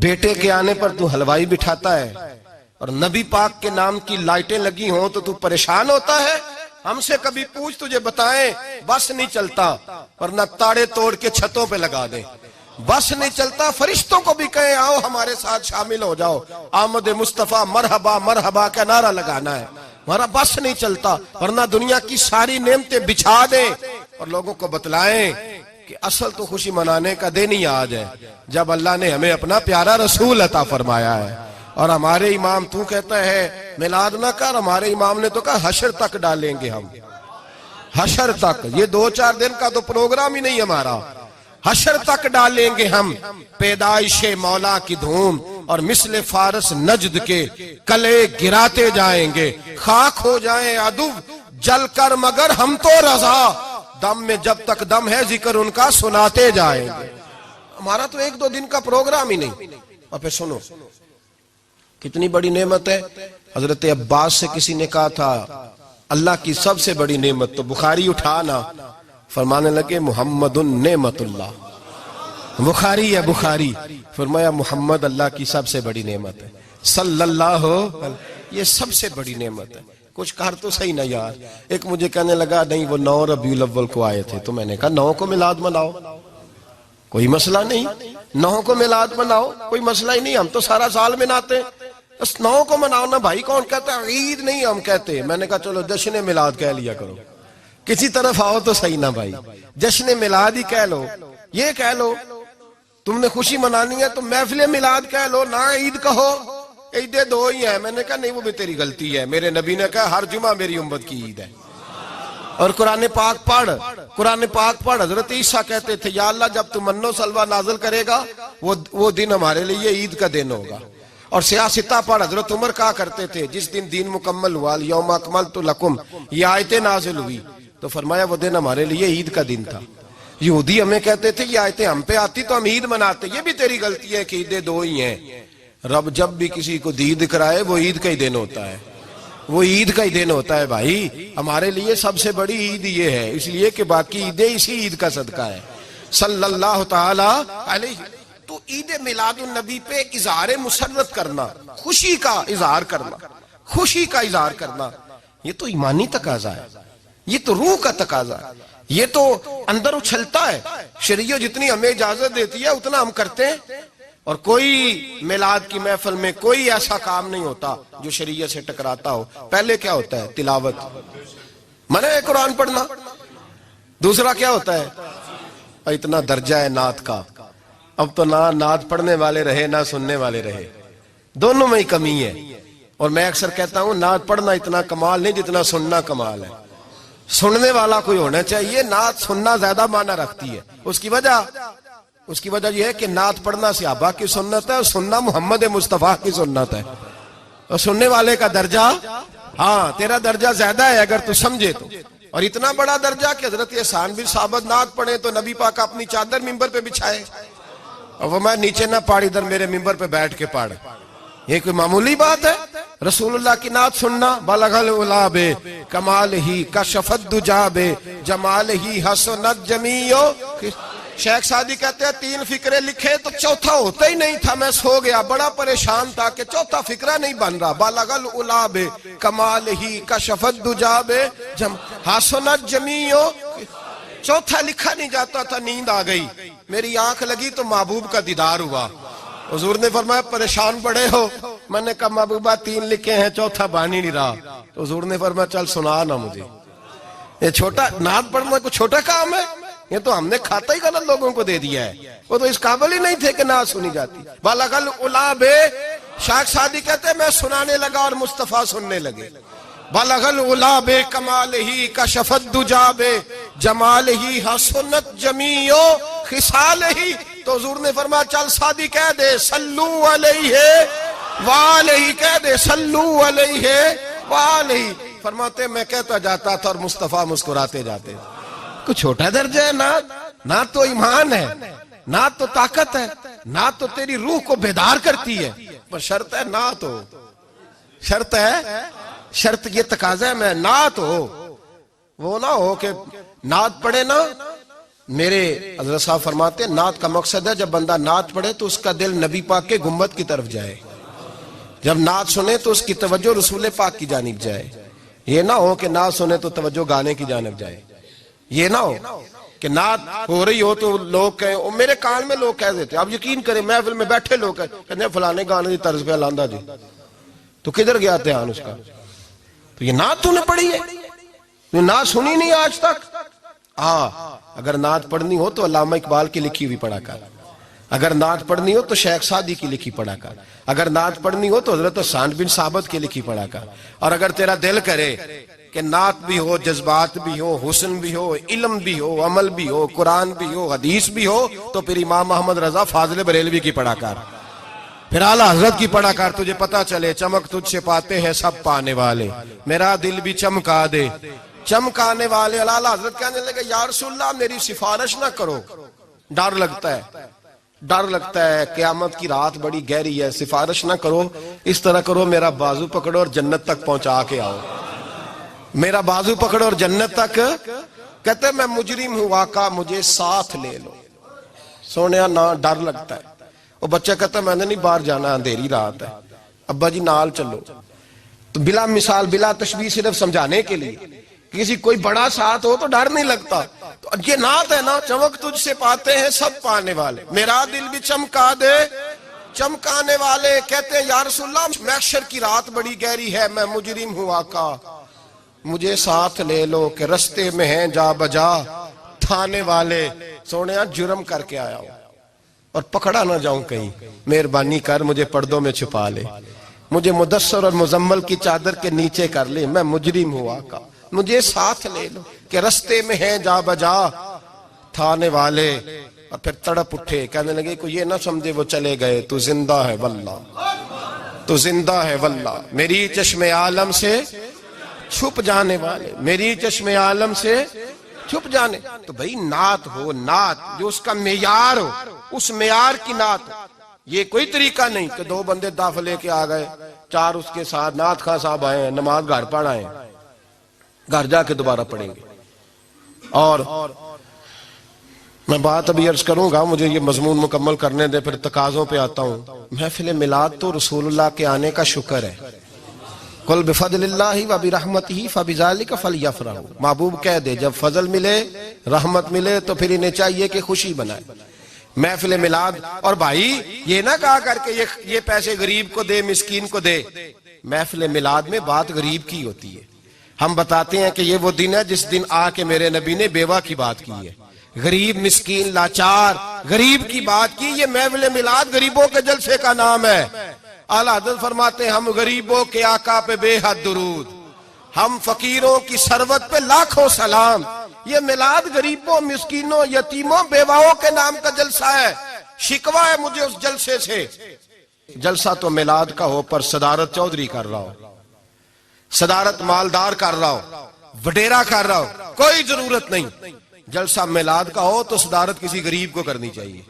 بیٹے کے آنے پر تو حلوائی بٹھاتا ہے اور نبی پاک کے نام کی لائٹیں لگی ہوں تو پریشان ہوتا ہے. ہم سے کبھی پوچھ تجھے بتائیں بس نہیں چلتا ورنہ تاڑے توڑ کے چھتوں پہ لگا دیں. بس نہیں چلتا, فرشتوں کو بھی کہیں آؤ ہمارے ساتھ شامل ہو جاؤ, آمد مصطفیٰ مرحبا مرحبا کا نعرہ لگانا ہے. ہمارا بس نہیں چلتا ورنہ دنیا کی ساری نعمتیں بچھا دیں اور لوگوں کو بتلائیں کہ اصل تو خوشی منانے کا دن ہی آج ہے جب اللہ نے ہمیں اپنا پیارا رسول عطا فرمایا ہے. اور ہمارے امام تو کہتا ہے میلاد نہ کر, ہمارے امام نے تو کہا حشر تک ڈالیں گے ہم, حشر تک. یہ 2-4 دن کا تو پروگرام ہی نہیں ہمارا, حشر تک ڈالیں گے ہم پیدائش مولا کی دھوم اور مثل فارس نجد کے کلے گراتے جائیں گے. خاک ہو جائیں عدو جل کر مگر ہم تو رضا, دم میں جب تک دم ہے ذکر ان کا سناتے جائیں گے. ہمارا تو 1-2 دن کا پروگرام ہی نہیں. اور پھر سنو کتنی بڑی نعمت ہے. حضرت عباس سے کسی نے کہا تھا اللہ کی سب سے بڑی نعمت, تو بخاری اٹھانا, فرمانے لگے محمد نعمت اللہ. بخاری ہے بخاری, فرمایا محمد اللہ کی سب سے بڑی نعمت ہے صلی اللہ, یہ سب سے بڑی نعمت ہے. کچھ کہر تو صحیح نہ یار. ایک مجھے کہنے لگا نہیں وہ 9 ربیع الاول کو آئے تھے, تو میں نے کہا 9 کو میلاد مناؤ, کوئی مسئلہ نہیں, 9 کو میلاد مناؤ, کوئی مسئلہ ہی نہیں, ہم تو سارا سال مناتے, بس 9 کو مناؤ نا بھائی. کون کہتا ہے عید نہیں ہم کہتے. میں نے کہا چلو جشن میلاد کہہ لیا کرو, کسی طرف آؤ تو صحیح نا بھائی, جشن میلاد ہی کہہ لو. یہ کہہ لو تم نے خوشی منانی ہے تو محفل میلاد کہہ لو, نہ عید کہو, عیدیں 2 ہی ہیں. میں نے کہا نہیں وہ بھی تیری غلطی ہے, میرے نبی نے کہا ہر جمعہ میری امت کی عید ہے. اور قرآن پاک پڑھ, قرآن پاک پڑھ. حضرت عیسیٰ کہتے تھے یا اللہ جب تو من و سلوہ نازل کرے گا وہ دن ہمارے لیے عید کا دن ہوگا. اور سیاستہ پڑھ. حضرت عمر کہا کرتے تھے جس دن دین مکمل ہوا یوم اکملت لکم, یہ آیتیں نازل ہوئی تو فرمایا وہ دن ہمارے لیے عید کا دن تھا. یہودی ہمیں کہتے تھے یہ آیتیں ہم پہ آتی تو ہم عید مناتے. یہ بھی تیری غلطی ہے کہ عیدیں 2 ہی ہیں. رب جب بھی کسی کو دید کرائے وہ عید کا ہی دن ہوتا ہے, وہ عید کا ہی دن ہوتا ہے بھائی. ہمارے لیے سب سے بڑی عید یہ ہے, اس لیے کہ باقی عیدیں اسی عید کا صدقہ ہے صلی اللہ تعالی علیہ. تو عید میلاد النبی پہ اظہار مسرت کرنا, خوشی کا اظہار کرنا, خوشی کا اظہار کرنا, یہ تو ایمانی تقاضا ہے, یہ تو روح کا تقاضا ہے, یہ تو اندر اچھلتا ہے. شریعت جتنی ہمیں اجازت دیتی ہے اتنا ہم کرتے ہیں. اور کوئی میلاد کی محفل میں کوئی ایسا کام نہیں ہوتا جو شریعت سے ٹکراتا ہو. پہلے کیا ہوتا ہے؟ تلاوت, منع ہے قرآن پڑھنا. دوسرا کیا ہوتا ہے؟ اتنا درجہ ہے نعت کا, اب تو نہ نعت پڑھنے والے رہے نہ سننے والے رہے, دونوں میں ہی کمی ہے. اور میں اکثر کہتا ہوں نعت پڑھنا اتنا کمال نہیں جتنا سننا کمال ہے. سننے والا کوئی ہونا چاہیے, نعت سننا زیادہ معنی رکھتی ہے. اس کی وجہ یہ ہے کہ نعت پڑھنا صحابہ کی سنت ہے اور سننا محمد مصطفیٰ کی سنت ہے. اور سننے والے کا درجہ, ہاں تیرا درجہ زیادہ ہے اگر تو سمجھے تو. اور اتنا بڑا درجہ کہ حضرت احسان بن ثابت نعت پڑھے تو نبی پاک اپنی چادر ممبر پہ بچھائے اور وہ میں نیچے نہ پاڑ, ادھر میرے ممبر پہ بیٹھ کے پاڑ. یہ کوئی معمولی بات ہے؟ رسول اللہ کی نعت سننا. بلغ العلا بے کمال ہی کشفت دجا بے جمال ہی حسنت جمیع. شیخ سعدی کہتے ہیں 3 فقرے لکھے تو چوتھا ہوتا ہی نہیں تھا, میں سو گیا, بڑا پریشان تھا کہ چوتھا فقرہ نہیں بن رہا. بلغ العلا بے کمال ہی کشفت دجا بے حسنت جمیع. چوتھا لکھا نہیں جاتا تھا, نیند آ گئی, میری آنکھ لگی تو محبوب کا دیدار ہوا. حضور نے فرمایا پریشان پڑے ہو؟ میں نے کہا محبوبہ 3 لکھے ہیں چوتھا بن ہی نہیں رہا. تو حضور نے فرمایا چل سنا نا مجھے. یہ چھوٹا نعت پڑھنا کوئی چھوٹا کام ہے؟ یہ تو ہم نے کھاتا ہی غلط لوگوں کو دے دیا ہے. وہ تو اس قابل ہی نہیں تھے کہ نعت سنی جاتی. بلغ العلا بے, شیخ سعدی کہتے ہیں میں سنانے لگا اور مصطفیٰ سننے لگے. بلغ العلا بے کمال ہی کشفت دجا بے جمال ہی حسنت جمیع خصال ہی. تو حضور نے فرمایا چل سعدی کہہ دے صلو علیہ وآلہ, کہہ دے صلو علیہ وآلہ. فرماتے میں کہتا جاتا تھا اور مصطفیٰ مسکراتے جاتے. کچھ چھوٹا درجہ ہے نعت؟ نعت تو ایمان ہے, نعت تو طاقت ہے, نعت تو تیری روح کو بیدار کرتی ہے. پر شرط ہے نعت ہو, شرط ہے, شرط یہ تقاضا ہے میں نعت ہو. وہ نہ ہو کہ نعت پڑھے نا میرے حضرت صاحب فرماتے ہیں نعت کا مقصد ہے جب بندہ نعت پڑھے تو اس کا دل نبی پاک کے گنبد کی طرف جائے، جب نعت سنے تو اس کی توجہ رسول پاک کی جانب جائے. یہ نہ ہو کہ نعت سنے تو توجہ گانے کی جانب جائے. یہ نہ ہو کہ نعت ہو رہی ہو تو لوگ کہیں میرے کان میں لوگ کہہ دیتے. آپ یقین کریں محفل میں بیٹھے لوگ کہتے ہیں فلانے گانے کی طرز پہ لاندہ جی، تو کدھر گیا دھیان اس کا؟ تو یہ نعت تو نے پڑھی ہے، تو نعت سنی نہیں آج تک. اگر نعت پڑھنی ہو تو علامہ اقبال کی لکھی ہوئی پڑھا کر، اگر نعت پڑھنی ہو تو شیخ سعدی کی لکھی پڑھا کر، اگر نعت پڑھنی ہو تو حضرت حسان بن ثابت کی لکھی پڑھا کر. اور اگر تیرا دل کرے کہ نعت بھی ہو، جذبات بھی ہو، حسن بھی ہو، علم بھی ہو، عمل بھی ہو، قرآن بھی ہو، حدیث بھی ہو، تو پھر امام محمد رضا فاضل بریلوی کی پڑھا کر، پھر اعلیٰ حضرت کی پڑھا کر. تجھے پتا چلے چمک تجھ سے پاتے ہیں سب پانے والے، میرا دل بھی چمکا دے چمکانے والے. اعلیٰ حضرت کہنے لگے یا رسول اللہ میری سفارش نہ کرو، ڈر لگتا ہے، ڈر لگتا ہے، قیامت کی رات بڑی گہری ہے، سفارش نہ کرو، اس طرح کرو میرا بازو پکڑو اور جنت تک پہنچا کے آؤ، میرا بازو پکڑو اور جنت تک. کہتے میں مجرم ہوں آقا مجھے ساتھ لے لو. سونیا نہ ڈر لگتا ہے. وہ بچہ کہتا میں نے نہیں باہر جانا، اندھیری رات ہے، ابا جی نال چلو. تو بلا مثال بلا تشبیہ صرف سمجھانے کے لیے، کسی کوئی بڑا ساتھ ہو تو ڈر نہیں لگتا. تو یہ نعت ہے نا، چمک تجھ سے پاتے ہیں سب پانے والے، میرا دل بھی چمکا دے چمکانے والے. کہتے ہیں یا رسول اللہ محشر کی رات بڑی گہری ہے، میں مجرم ہوں آقا مجھے ساتھ لے لو کہ رستے میں ہیں جا بجا تھانے والے. سونیا جرم کر کے آیا ہوں اور پکڑا نہ جاؤں کہیں، مہربانی کر مجھے پردوں میں چھپا لے، مجھے مدثر اور مزمل کی چادر کے نیچے کر لے، میں مجرم ہوں آقا مجھے ساتھ لے لو کہ رستے میں ہیں جا بجا تھانے والے. اور پھر تڑپ اٹھے، کہنے لگے کوئی یہ نہ سمجھے وہ چلے گئے، تو زندہ ہے واللہ تو زندہ ہے واللہ، میری چشم عالم سے چھپ جانے والے، میری چشم عالم سے چھپ جانے. تو بھئی نعت ہو، نعت جو اس کا معیار ہو، اس معیار کی نعت ہو. یہ کوئی طریقہ نہیں کہ دو بندے داف لے کے آ گئے، چار اس کے ساتھ نعت خواہ صاحب آئے ہیں، نماز گھر پڑھ آئے ہیں، گھر جا کے دوبارہ پڑھیں گے. اور میں بات ابھی عرض کروں گا، مجھے یہ مضمون مکمل کرنے دے پھر تقاضوں پہ آتا ہوں. محفل میلاد تو رسول اللہ کے آنے کا شکر ہے. قل بفضل اللہ وبرحمتہ فبذلک فلیفرحوا. محبوب کہہ دے جب فضل ملے رحمت ملے تو پھر انہیں چاہیے کہ خوشی بنائے. محفل میلاد، اور بھائی یہ نہ کہا کر کے یہ پیسے غریب کو دے مسکین کو دے. محفل میلاد میں بات غریب کی ہوتی ہے. ہم بتاتے ہیں کہ یہ وہ دن ہے جس دن آ کے میرے نبی نے بیوہ کی بات کی ہے، غریب مسکین لاچار غریب کی بات کی. یہ محفل میلاد غریبوں کے جلسے کا نام ہے. اعلیٰ حضرت فرماتے ہیں ہم غریبوں کے آقا پہ بے حد درود، ہم فقیروں کی ثروت پہ لاکھوں سلام. یہ میلاد غریبوں مسکینوں یتیموں بیواؤں کے نام کا جلسہ ہے. شکوہ ہے مجھے اس جلسے سے. جلسہ تو میلاد کا ہو پر صدارت چودھری کر رہا ہو، صدارت مالدار کر رہا ہو، وڈیرا کر رہا ہو، کوئی ضرورت نہیں. جلسہ میلاد کا ہو تو صدارت کسی غریب کو کرنی چاہیے،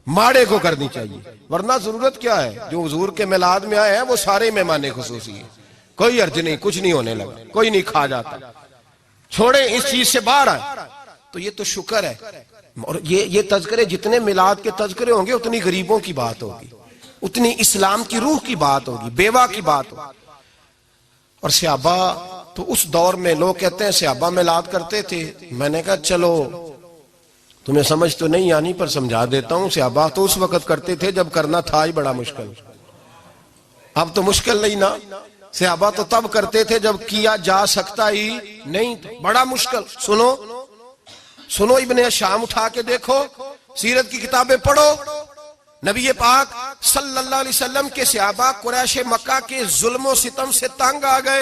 ماڑے کو کرنی چاہیے. ورنہ ضرورت کیا ہے؟ جو حضور کے میلاد میں آئے ہیں وہ سارے مہمان خصوصی ہیں، کوئی عرض نہیں، کچھ نہیں ہونے لگا، کوئی نہیں کھا جاتا. چھوڑیں اس چیز سے باہر آئے. تو یہ تو شکر ہے. اور یہ تذکرے جتنے میلاد کے تذکرے ہوں گے اتنی غریبوں کی بات ہوگی، اتنی اسلام کی روح کی بات ہوگی، بیوہ کی بات ہوگی. اور صحابہ تو اس دور میں لوگ کہتے ہیں صحابہ میلاد کرتے تھے. میں نے کہا چلو تمہیں سمجھ تو نہیں آنی پر سمجھا دیتا ہوں. صحابہ تو اس وقت کرتے تھے جب کرنا تھا ہی بڑا مشکل. اب تو مشکل نہیں نا. صحابہ تو تب کرتے تھے جب کیا جا سکتا ہی نہیں تھا، بڑا مشکل. سنو ابن شام اٹھا کے دیکھو، سیرت کی کتابیں پڑھو. نبی پاک صلی اللہ علیہ وسلم کے صحابہ قریش مکہ کے ظلم و ستم سے تنگ آ گئے.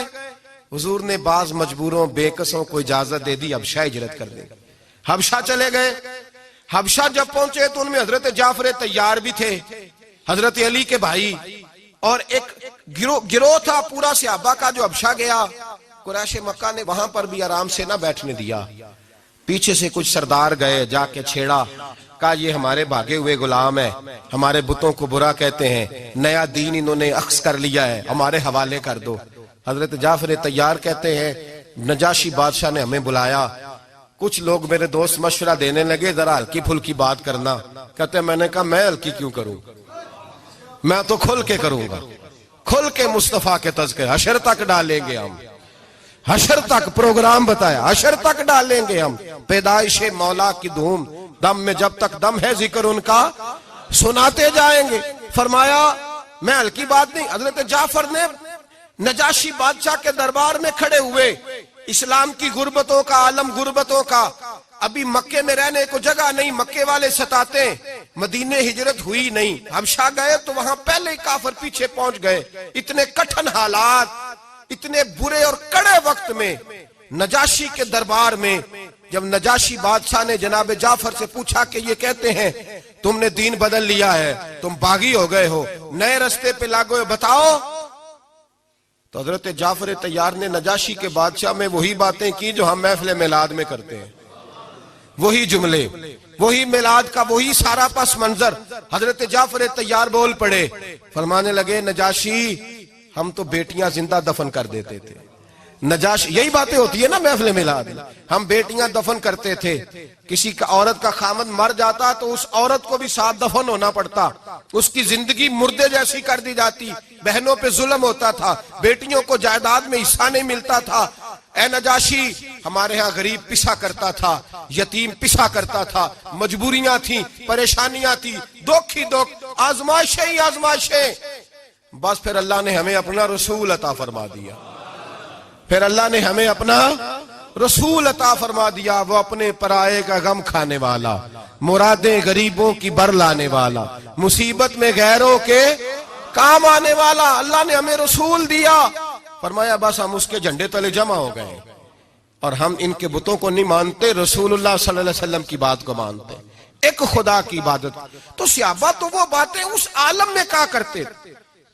حضور نے بعض مجبوروں بے کسوں کو اجازت دے دی حبشہ ہجرت کر دے. حبشہ چلے گئے. حبشہ جب پہنچے تو ان میں حضرت جعفر طیار بھی تھے، حضرت علی کے بھائی، اور ایک گروہ تھا پورا صحابہ کا جو حبشہ گیا. قریش مکہ نے وہاں پر بھی آرام سے نہ بیٹھنے دیا. پیچھے سے کچھ سردار گئے، جا کے چھیڑا، کہا یہ ہمارے بھاگے ہوئے غلام ہے، ہمارے بتوں کو برا کہتے ہیں، نیا دین انہوں نے اخذ کر لیا ہے، ہمارے حوالے کر دو. حضرت جعفر طیار کہتے ہیں نجاشی بادشاہ نے ہمیں بلایا، کچھ لوگ میرے دوست مشورہ دینے لگے ذرا ہلکی پھلکی بات کرنا. کہتے ہیں میں نے کہا میں ہلکی کیوں کروں, میں تو کھل کے کروں گا, کھل کے مصطفیٰ کے تذکرے. حشر تک ڈالیں گے ہم, حشر تک پروگرام بتایا, حشر تک ڈالیں گے ہم. پیدائش مولا کی دھوم, دم میں جب تک دم ہے ذکر ان کا سناتے جائیں گے. فرمایا میں ہلکی بات نہیں. حضرت جعفر نے نجاشی بادشاہ کے دربار میں کھڑے ہوئے, اسلام کی غربتوں کا عالم, غربتوں کا, ابھی مکے میں رہنے کو جگہ نہیں, مکے والے ستاتے, مدینے ہجرت ہوئی نہیں, حبشہ گئے تو وہاں پہلے ہی کافر پیچھے پہنچ گئے. اتنے کٹھن حالات, اتنے برے اور کڑے وقت میں نجاشی کے دربار میں جب نجاشی بادشاہ نے جناب جعفر سے پوچھا کہ یہ کہتے ہیں تم نے دین بدل لیا ہے, تم باغی ہو گئے ہو, نئے رستے پہ لاگو ہے, بتاؤ. تو حضرت جعفر طیار نے نجاشی کے بادشاہ میں وہی باتیں کی جو ہم محفل میلاد میں کرتے ہیں, وہی جملے, وہی میلاد کا وہی سارا پس منظر. حضرت جعفر طیار بول پڑے, فرمانے لگے نجاشی ہم تو بیٹیاں زندہ دفن کر دیتے تھے. نجاشی, یہی باتیں ہوتی ہے نا محفل میلاد, ہم بیٹیاں دفن کرتے تھے, کسی کا عورت کا خامد مر جاتا تو اس عورت کو بھی ساتھ دفن ہونا پڑتا, اس کی زندگی مردے جیسی کر دی جاتی, بہنوں پہ ظلم ہوتا تھا, بیٹیوں کو جائیداد میں حصہ نہیں ملتا تھا. اے نجاشی ہمارے ہاں غریب پسا کرتا تھا, یتیم پسا کرتا تھا, مجبوریاں تھیں, پریشانیاں تھیں, دکھ ہی دکھ, آزمائشیں ہی آزمائشیں. بس پھر اللہ نے ہمیں اپنا رسول عطا فرما دیا, پھر اللہ نے ہمیں اپنا رسول عطا فرما دیا, وہ اپنے پرائے کا غم کھانے والا, مرادیں غریبوں کی بر لانے والا, مصیبت میں غیروں کے کام آنے والا. اللہ نے ہمیں رسول دیا. فرمایا بس ہم اس کے جھنڈے تلے جمع ہو گئے اور ہم ان کے بتوں کو نہیں مانتے, رسول اللہ صلی اللہ علیہ وسلم کی بات کو مانتے, ایک خدا کی عبادت. تو صحابہ تو وہ باتیں اس عالم میں کہا کرتے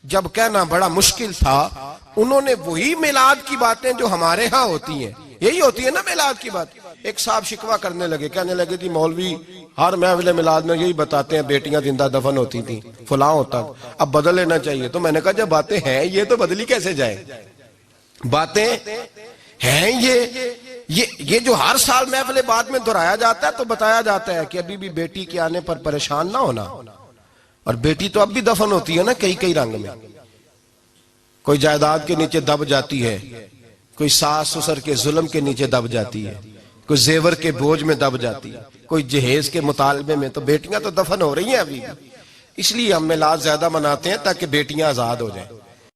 جب کہنا بڑا مشکل تھا. انہوں نے وہی میلاد کی باتیں جو ہمارے ہاں ہوتی ہیں, یہی ہوتی ہے نا میلاد کی بات. ایک صاحب شکوہ کرنے لگے, کہنے لگے تھی مولوی ہر محفل میلاد میں یہی بتاتے ہیں بیٹیاں زندہ دفن ہوتی تھیں, فلاں ہوتا, اب بدل لینا چاہیے. تو میں نے کہا جب باتیں ہیں یہ تو بدلی کیسے جائے, باتیں ہیں یہ جو ہر سال محفل بعد میں دہرایا جاتا ہے تو بتایا جاتا ہے کہ ابھی بھی بیٹی کے آنے پر پریشان نہ ہونا. اور بیٹی تو اب بھی دفن ہوتی ہے نا کئی کئی رنگ میں, کوئی جائیداد کے نیچے دب جاتی ہے, کوئی ساس سسر کے ظلم کے نیچے دب جاتی ہے, کوئی زیور کے بوجھ میں دب جاتی ہے, کوئی جہیز کے مطالبے میں. تو بیٹیاں تو دفن ہو رہی ہیں ابھی, اس لیے ہم میلاد زیادہ مناتے ہیں تاکہ بیٹیاں آزاد ہو جائیں.